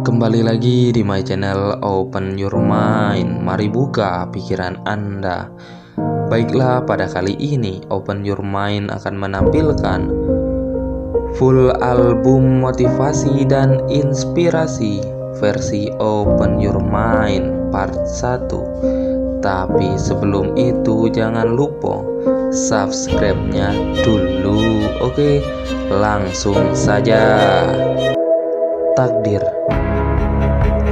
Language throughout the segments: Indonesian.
Kembali lagi di my channel Open Your Mind. Mari buka pikiran Anda. Baiklah, pada kali ini Open Your Mind akan menampilkan full album motivasi dan inspirasi versi Open Your Mind part 1. Tapi sebelum itu jangan lupa subscribe-nya dulu. Oke, langsung saja.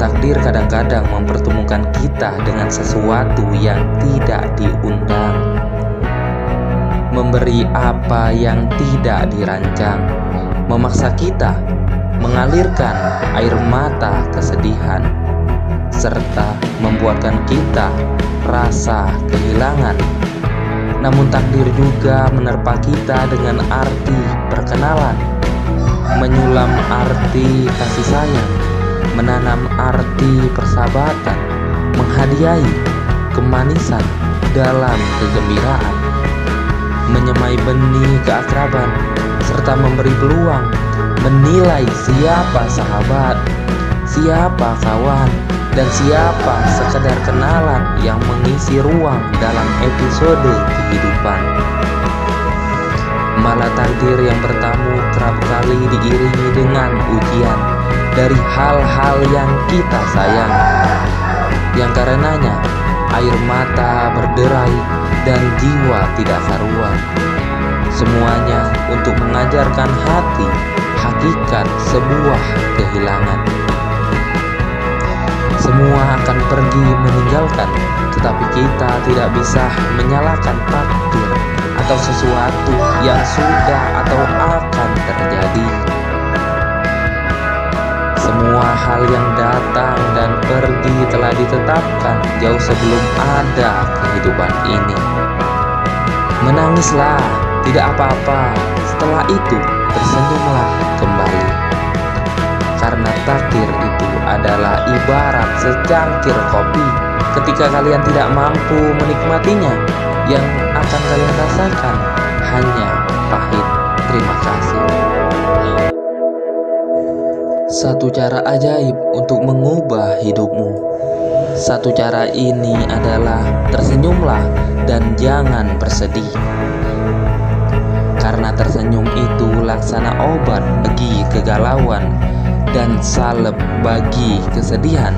Takdir kadang-kadang mempertemukan kita dengan sesuatu yang tidak diundang, memberi apa yang tidak dirancang, memaksa kita mengalirkan air mata kesedihan, serta membuatkan kita rasa kehilangan. Namun takdir juga menerpa kita dengan arti perkenalan, menyulam arti kasih sayang, menanam arti persahabatan, menghadiahi kemanisan dalam kegembiraan, menyemai benih keakraban, serta memberi peluang menilai siapa sahabat, siapa kawan, dan siapa sekedar kenalan yang mengisi ruang dalam episode kehidupan. Malah takdir yang bertamu kerap kali diiringi dengan ujian dari hal-hal yang kita sayang, yang karenanya air mata berderai dan jiwa tidak karuan. Semuanya untuk mengajarkan hati hakikat sebuah kehilangan. Semua akan pergi meninggalkan, tetapi kita tidak bisa menyalahkan takdir atau sesuatu yang sudah atau akan terjadi. Semua hal yang datang dan pergi telah ditetapkan jauh sebelum ada kehidupan ini. Menangislah, tidak apa-apa. Setelah itu tersenyumlah kembali. Karena takdir itu adalah ibarat secangkir kopi. Ketika kalian tidak mampu menikmatinya, yang akan kalian rasakan hanya pahit. Terima kasih. Satu cara ajaib untuk mengubah hidupmu. Satu cara ini adalah tersenyumlah dan jangan bersedih. Karena tersenyum itu laksana obat bagi kegalauan dan salep bagi kesedihan.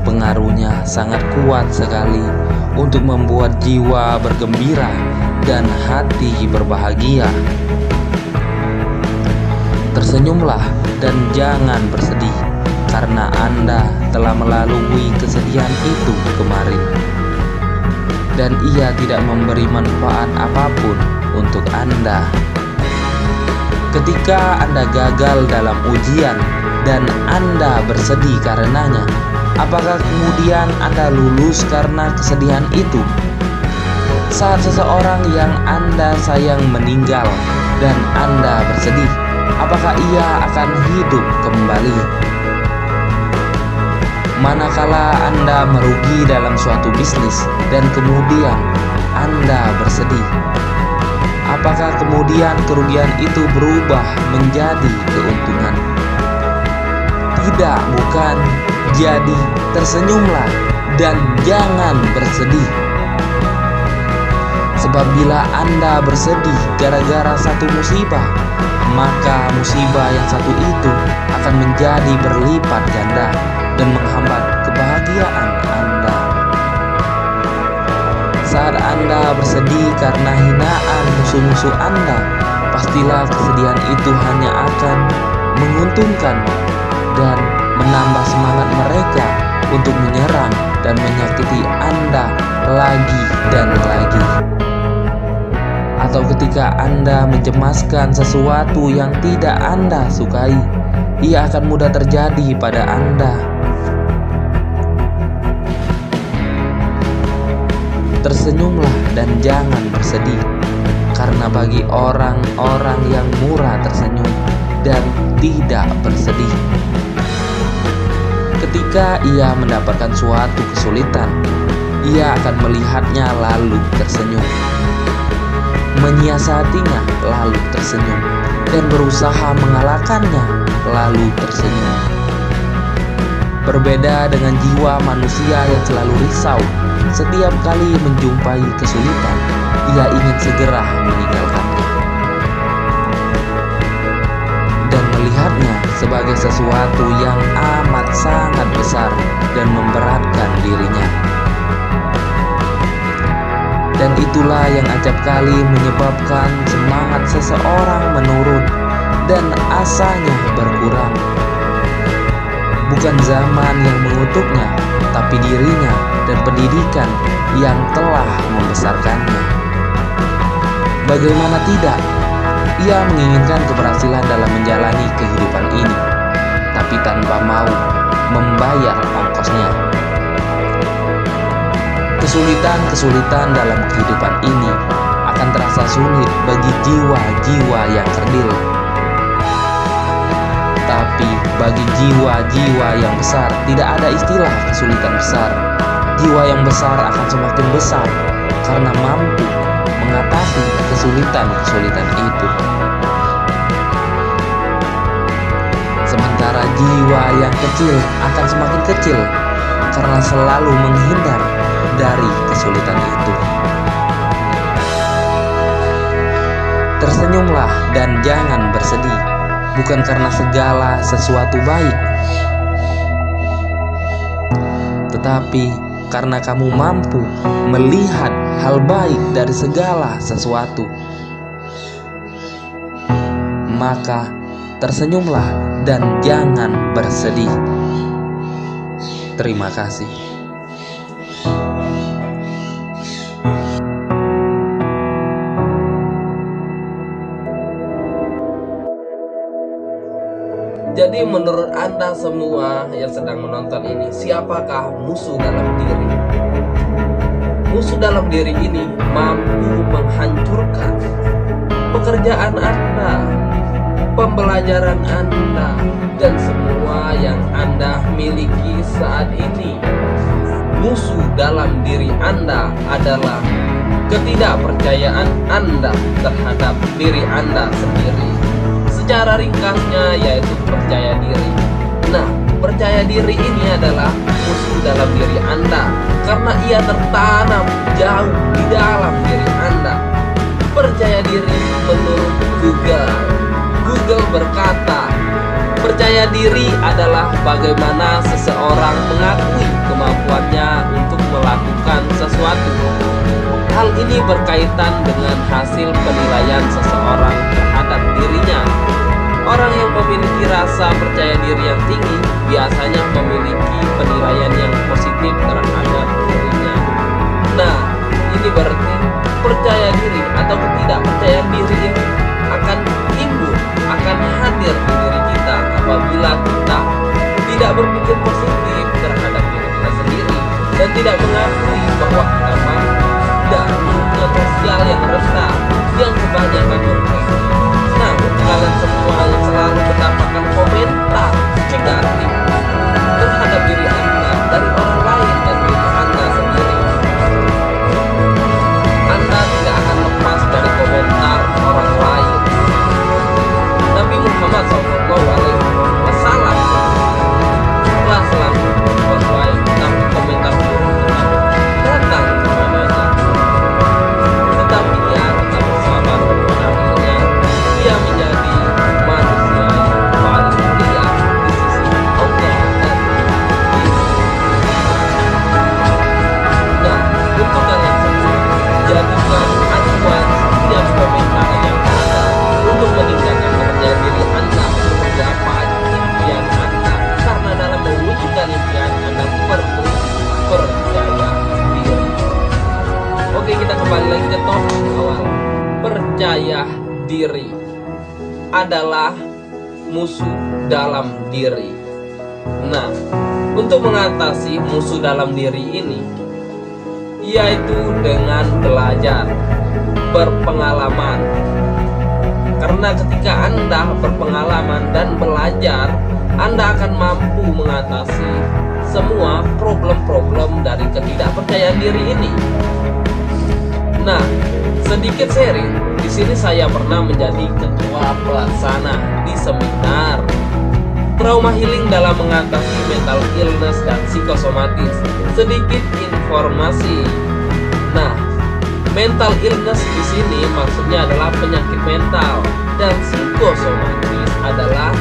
Pengaruhnya sangat kuat sekali untuk membuat jiwa bergembira dan hati berbahagia. Tersenyumlah dan jangan bersedih, karena Anda telah melalui kesedihan itu kemarin, dan ia tidak memberi manfaat apapun untuk Anda. Ketika Anda gagal dalam ujian dan Anda bersedih karenanya, apakah kemudian Anda lulus karena kesedihan itu? Saat seseorang yang Anda sayang meninggal dan Anda bersedih, apakah ia akan hidup kembali? Manakala Anda merugi dalam suatu bisnis dan kemudian Anda bersedih, apakah kemudian kerugian itu berubah menjadi keuntungan? Tidak, bukan. Jadi tersenyumlah dan jangan bersedih. Sebab bila Anda bersedih gara-gara satu musibah, maka musibah yang satu itu akan menjadi berlipat ganda dan menghambat kebahagiaan Anda. Saat Anda bersedih karena hinaan musuh-musuh Anda, pastilah kesedihan itu hanya akan menguntungkan dan menambah semangat mereka untuk menyerang dan menyakiti Anda lagi dan lagi. Atau ketika Anda mencemaskan sesuatu yang tidak Anda sukai, ia akan mudah terjadi pada Anda. Tersenyumlah dan jangan bersedih, karena bagi orang-orang yang murah tersenyum dan tidak bersedih, ketika ia mendapatkan suatu kesulitan, ia akan melihatnya lalu tersenyum, menyiasatinya lalu tersenyum, dan berusaha mengalahkannya lalu tersenyum. Berbeda dengan jiwa manusia yang selalu risau, setiap kali menjumpai kesulitan, ia ingin segera meninggalkannya dan melihatnya sebagai sesuatu yang amat sangat besar dan memberatkan dirinya. Dan itulah yang acap kali menyebabkan semangat seseorang menurun dan asanya berkurang. Bukan zaman yang mengutuknya, tapi dirinya dan pendidikan yang telah membesarkannya. Bagaimana tidak, ia menginginkan keberhasilan dalam menjalani kehidupan ini, tapi tanpa mau membayar ongkosnya. Kesulitan-kesulitan dalam kehidupan ini akan terasa sulit bagi jiwa-jiwa yang kerdil. Tapi bagi jiwa-jiwa yang besar tidak ada istilah kesulitan besar. Jiwa yang besar akan semakin besar karena mampu mengatasi kesulitan-kesulitan itu. Sementara jiwa yang kecil akan semakin kecil karena selalu menghindar dari kesulitan itu. Tersenyumlah dan jangan bersedih, bukan karena segala sesuatu baik, tetapi karena kamu mampu melihat hal baik dari segala sesuatu. Maka tersenyumlah dan jangan bersedih. Terima kasih. Jadi menurut Anda semua yang sedang menonton ini, siapakah musuh dalam diri? Musuh dalam diri ini mampu menghancurkan pekerjaan Anda, pembelajaran Anda, dan semua yang Anda miliki saat ini. Musuh dalam diri Anda adalah ketidakpercayaan Anda terhadap diri Anda sendiri. Secara ringkasnya yaitu percaya diri. Nah, percaya diri ini adalah musuh dalam diri Anda karena ia tertanam jauh di dalam diri Anda. Percaya diri menurut Google berkata, percaya diri adalah bagaimana seseorang mengakui kemampuannya untuk melakukan sesuatu. Hal ini berkaitan dengan hasil penilaian seseorang terhadap dirinya. Orang yang memiliki rasa percaya diri yang tinggi biasanya memiliki penilaian yang positif terhadap dirinya. Nah, ini berarti percaya diri atau ketidakpercayaan diri ini akan timbul, akan hadir di diri kita apabila kita tidak berpikir positif terhadap diri kita sendiri dan tidak mengakui bahwa kita mampu dan hubungan sosial yang rendah yang kebanyakan berpikir. Nah, untuk kalian semua yang selalu mendapatkan komentar negatif terhadap diri Anda dari orang lain dan diri Anda sendiri, Anda tidak akan lepas dari komentar orang lain. Nabi Muhammad SAW telah selalu berbuat baik, tapi komentar buruk datang kepadanya. Tetapi ia tetap bersabar dan akhirnya ia menjadi manusia yang paling mulia di sisi Allah dan Nah, untuk kalian semua, jadikan acuan setiap komentar yang ada untuk meningkatkan kepercayaan diri Anda untuk menggapai impian Anda, karena dalam mewujudkan impian Anda perlu percaya diri. Oke, kita kembali lagi ke topik awal. Percaya diri adalah musuh dalam diri. Nah, untuk mengatasi musuh dalam diri ini, yaitu dengan belajar, berpengalaman. Karena ketika Anda berpengalaman dan belajar, Anda akan mampu mengatasi semua problem-problem dari ketidakpercayaan diri ini. Nah, sedikit sharing. Di sini saya pernah menjadi ketua pelaksana di seminar Trauma healing dalam mengatasi mental illness dan psikosomatis. Sedikit informasi. Nah, mental illness di sini maksudnya adalah penyakit mental, dan psikosomatis adalah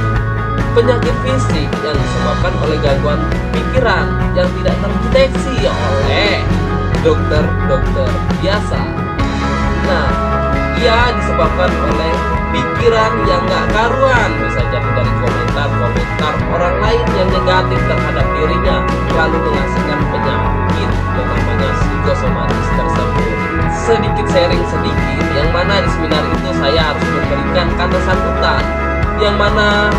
penyakit fisik yang disebabkan oleh gangguan pikiran yang tidak terdeteksi oleh dokter-dokter biasa. Nah, ia disebabkan oleh pikiran yang gak karuan, bisa jadi dari komentar-komentar orang lain yang negatif terhadap dirinya, lalu menghasilkan penyakit yang namanya psikosomatis tersebut. Sedikit sharing sedikit, yang mana di seminar itu saya harus memberikan kata sambutan, yang mana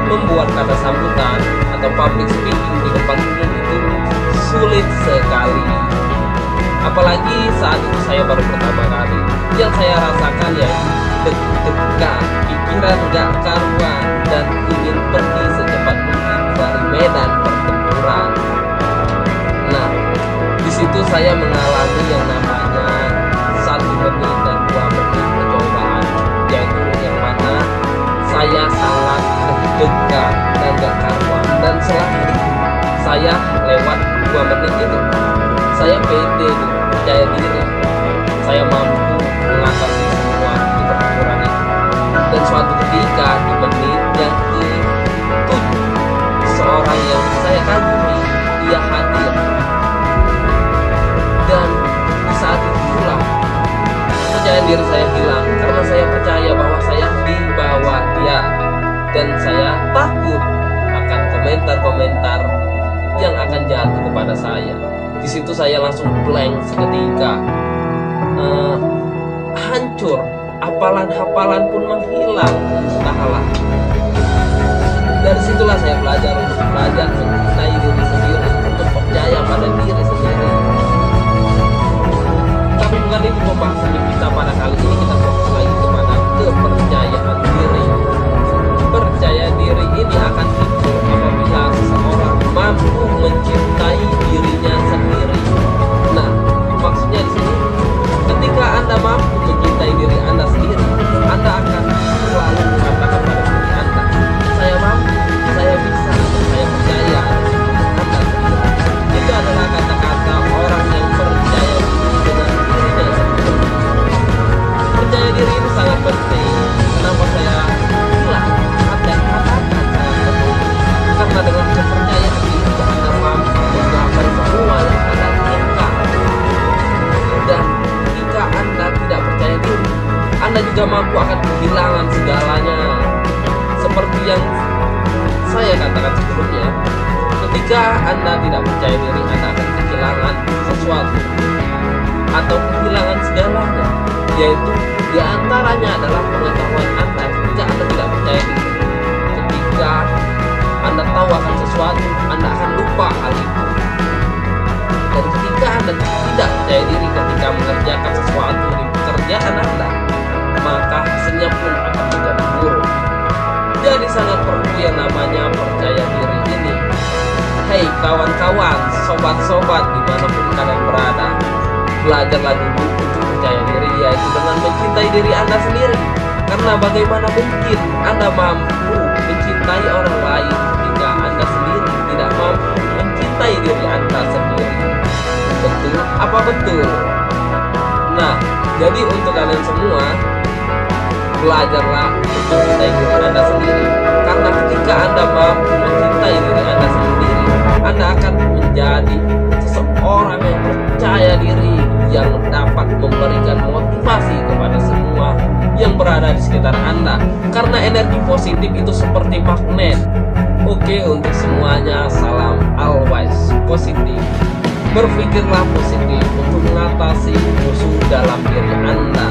membuat kata sambutan atau public speaking di depan umum itu sulit sekali. Apalagi saat itu saya baru pertama kali. Yang saya rasakan ya deg-degan, pikiran gak karuan, dan ingin pergi secepat mungkin dari medan pertempuran. Nah, di situ saya mengalami yang namanya 1 menit dan 2 menit percobaan, yaitu yang mana saya sangat deg-degan dan gak karuan. Dan setelah itu saya lewat 2 menit itu, saya pede, percaya diri, saya mampu mengatasi semua di pertempuran itu. Dan suatu ketika di menit yang ke-7, seorang yang saya kagumi, dia hadir. Dan di saat itu pula kepercayaan diri saya hilang, karena saya percaya bahwa saya di bawah dia, dan saya takut akan komentar-komentar yang akan jatuh kepada saya. Di situ saya langsung blank seketika, hancur, hafalan-hafalan pun menghilang, entahlah. Dari situlah saya belajar untuk mencintai diri sendiri, untuk percaya pada diri sendiri. Tapi bukan itu pembahasan kita pada kali ini. Kita fokus lagi kepada kepercayaan diri. Percaya diri ini akan timbul apabila seseorang mampu mencintai dirinya sendiri. Nah, maksudnya di sini, ketika Anda mampu mencintai diri Anda sendiri, Anda akan selalu mengatakan pada diri Anda, saya mampu, saya bisa, saya percaya Anda sendiri. Itu adalah kata-kata orang yang percaya diri dengan dirinya sendiri. Percaya diri ini sangat penting. Kenapa saya bilang dan katakan sangat penting? Karena dengan kepercayaan diri Anda mampu menggapai semua yang Anda inginkan. Dan jika Anda tidak percaya diri, Anda juga mampu akan kehilangan segalanya. Seperti yang saya katakan sebelumnya, ketika Anda tidak percaya diri, Anda akan kehilangan sesuatu atau kehilangan segalanya, yaitu diantaranya adalah pengetahuan Anda. Jika Anda tidak percaya diri, ketika Anda tahu akan sesuatu, Anda akan lupa hal itu. Dan ketika Anda tidak percaya diri ketika mengerjakan sesuatu di pekerjaan Anda, maka hasilnya pun akan menjadi buruk. Jadi sangat perlu yang namanya percaya diri ini. Hei kawan-kawan, sobat-sobat dimanapun kalian berada, belajarlah dulu untuk percaya diri, yaitu dengan mencintai diri Anda sendiri. Karena bagaimana mungkin Anda mampu mencintai orang lain ketika Anda sendiri tidak mampu mencintai diri Anda sendiri? Betul apa betul? Nah, jadi untuk kalian semua, belajarlah untuk mencintai diri Anda sendiri. Karena ketika Anda mampu mencintai diri Anda sendiri, Anda akan menjadi seseorang yang percaya diri, yang dapat memberikan motivasi kepada semua yang berada di sekitar Anda. Karena energi positif itu seperti magnet. Oke, untuk semuanya, salam always positif. Berpikirlah positif untuk mengatasi musuh dalam diri Anda.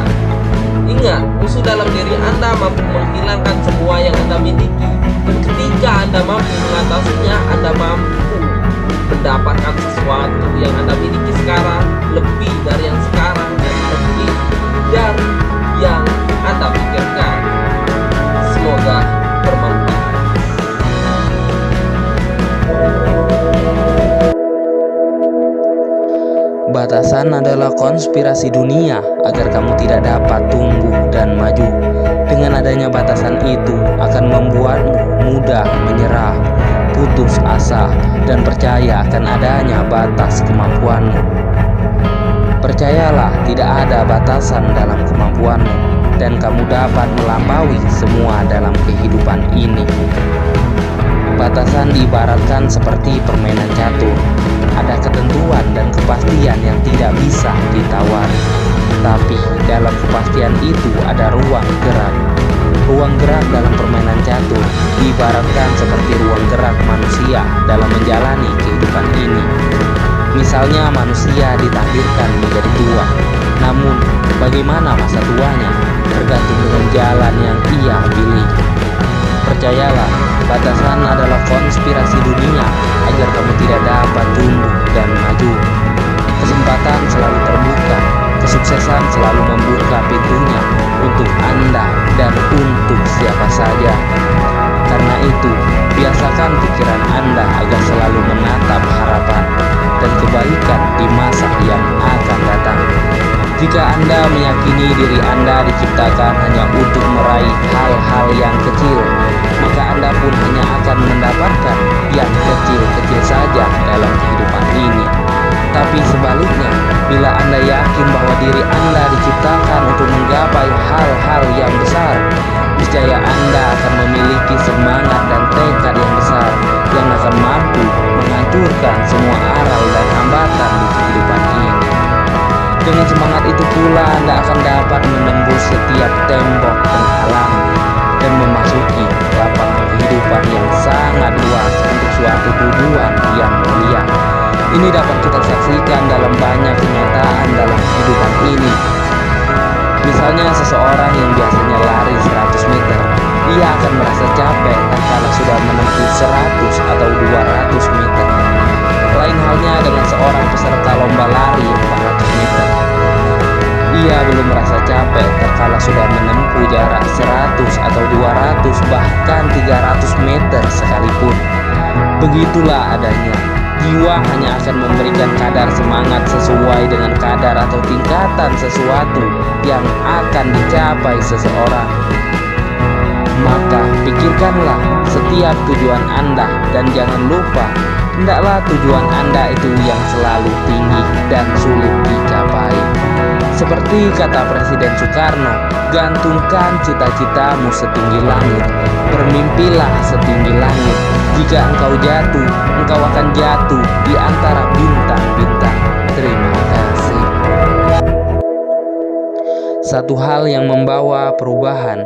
Ingat, musuh dalam diri Anda mampu menghilangkan semua yang Anda miliki. Dan ketika Anda mampu mengatasinya, Anda mampu mendapatkan sesuatu yang Anda miliki sekarang, lebih dari yang sekarang, dan lebih dari yang Anda pikirkan. Semoga bermanfaat. Batasan adalah konspirasi dunia agar kamu tidak dapat tumbuh dan maju. Dengan adanya batasan itu akan membuatmu mudah menyerah, putus asa, dan percaya akan adanya batas kemampuanmu. Percayalah, tidak ada batasan dalam kemampuanmu, dan kamu dapat melampaui semua dalam kehidupan ini. Batasan diibaratkan seperti permainan catur. Ada ketentuan dan kepastian yang tidak bisa ditawar. Tapi dalam kepastian itu ada ruang gerak. Ruang gerak dalam permainan catur diibaratkan seperti ruang gerak manusia dalam menjalani kehidupan ini. Misalnya manusia ditakdirkan menjadi tua, namun bagaimana masa tuanya tergantung dengan jalan yang ia pilih. Percayalah, batasan adalah konspirasi dunia agar kamu tidak dapat tumbuh dan maju. Kesempatan selalu terbuka, kesuksesan selalu membuka pintunya untuk Anda dan untuk siapa saja. Karena itu, biasakan pikiran Anda agar selalu menatap harapan dan kebaikan di masa yang akan datang. Jika Anda meyakini diri Anda diciptakan hanya untuk meraih hal-hal yang kecil, maka Anda pun hanya akan mendapatkan yang kecil-kecil saja dalam kehidupan ini. Tapi sebaliknya, bila Anda yakin bahwa diri Anda diciptakan untuk menggapai hal-hal yang besar, niscaya Anda akan memiliki semangat dan tekad yang besar yang akan mampu menghancurkan semua aral dan hambatan di kehidupan ini. Dengan semangat itu pula Anda akan dapat menembus setiap tembok penghalang dan memasuki lapangan kehidupan yang sangat luas untuk suatu tujuan yang mulia. Ini dapat kita saksikan dalam banyak kenyataan dalam kehidupan ini. Misalnya seseorang yang biasanya lari 100 meter, ia akan merasa capek tatkala sudah menempuh 100 atau 200 meter. Lain halnya dengan seorang peserta lomba lari 400 meter. Ia belum merasa capek tatkala sudah menempuh jarak 100 atau 200 bahkan 300 meter sekalipun. Begitulah adanya. Jiwa hanya akan memberikan kadar semangat sesuai dengan kadar atau tingkatan sesuatu yang akan dicapai seseorang. Maka pikirkanlah setiap tujuan Anda dan jangan lupa, hendaklah tujuan Anda itu yang selalu tinggi dan sulit dicapai. Seperti kata Presiden Soekarno, gantungkan cita-citamu setinggi langit, bermimpilah setinggi langit. Jika engkau jatuh, engkau akan jatuh di antara bintang-bintang. Terima kasih. Satu hal yang membawa perubahan,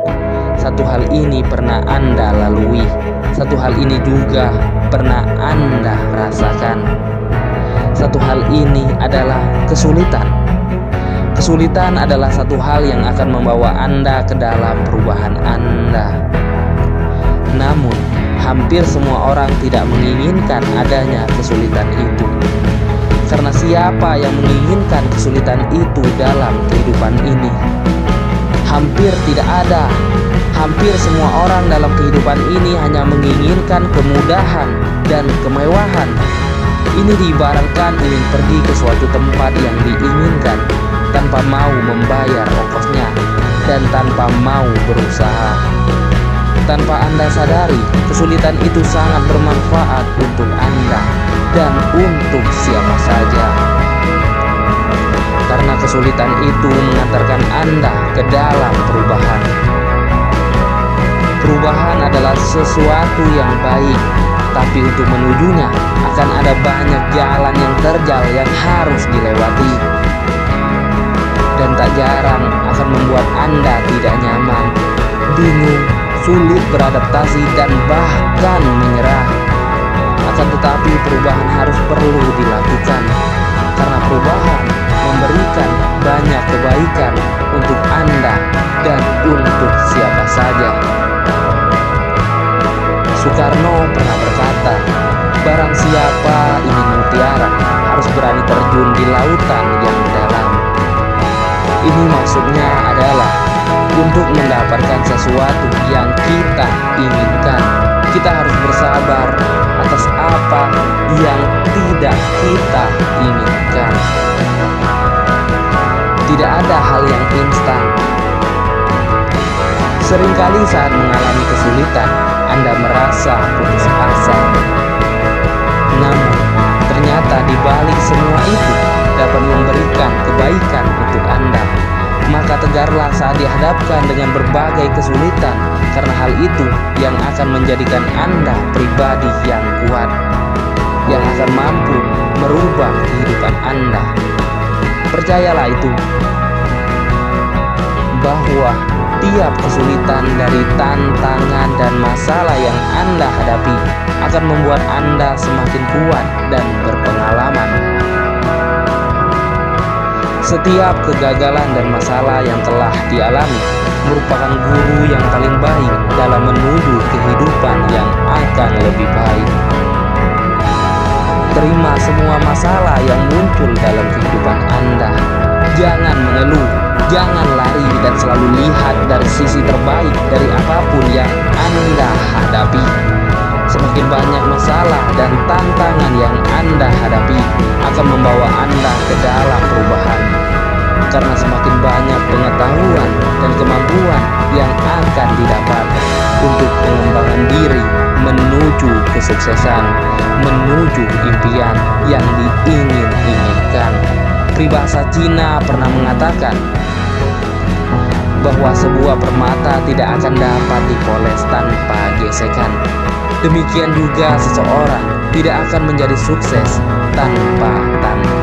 satu hal ini pernah Anda lalui, satu hal ini juga pernah Anda rasakan. Satu hal ini adalah kesulitan. Kesulitan adalah satu hal yang akan membawa Anda ke dalam perubahan Anda. Namun, hampir semua orang tidak menginginkan adanya kesulitan itu. Karena siapa yang menginginkan kesulitan itu dalam kehidupan ini? Hampir tidak ada. Hampir semua orang dalam kehidupan ini hanya menginginkan kemudahan dan kemewahan. Ini diibaratkan ingin pergi ke suatu tempat yang diinginkan tanpa mau membayar ongkosnya dan tanpa mau berusaha. Tanpa Anda sadari, kesulitan itu sangat bermanfaat untuk Anda dan untuk siapa saja. Karena kesulitan itu mengantarkan Anda ke dalam perubahan. Perubahan adalah sesuatu yang baik, tapi untuk menujunya akan ada banyak jalan yang terjal yang harus dilewati. Dan tak jarang akan membuat Anda tidak nyaman, bingung, sulit beradaptasi dan bahkan menyerah. Akan tetapi perubahan harus perlu dilakukan, karena perubahan memberikan banyak kebaikan untuk Anda dan untuk siapa saja. Soekarno pernah berkata, barang siapa ingin mutiara harus berani terjun di lautan yang dalam. Ini maksudnya adalah untuk mendapatkan sesuatu yang kita inginkan, kita harus bersabar atas apa yang tidak kita inginkan. Tidak ada hal yang instan. Seringkali saat mengalami kesulitan, Anda merasa putus asa. Namun, ternyata di balik semua itu dapat memberikan kebaikan untuk Anda. Maka tegarlah saat dihadapkan dengan berbagai kesulitan, karena hal itu yang akan menjadikan Anda pribadi yang kuat, yang akan mampu merubah kehidupan Anda. Percayalah itu, bahwa tiap kesulitan dari tantangan dan masalah yang Anda hadapi akan membuat Anda semakin kuat dan berpengalaman. Setiap kegagalan dan masalah yang telah dialami merupakan guru yang paling baik dalam menuju kehidupan yang akan lebih baik. Terima semua masalah yang muncul dalam kehidupan Anda. Jangan mengeluh, jangan lari, dan selalu lihat dari sisi terbaik dari apapun yang Anda hadapi. Semakin banyak masalah dan tantangan yang Anda hadapi akan membawa Anda ke dalam perubahan. Karena semakin banyak pengetahuan dan kemampuan yang akan didapat untuk pengembangan diri menuju kesuksesan, menuju impian yang diingin-inginkan. Peribahasa Cina pernah mengatakan bahwa sebuah permata tidak akan dapat dipoles tanpa gesekan. Demikian juga seseorang tidak akan menjadi sukses tanpa tantangan.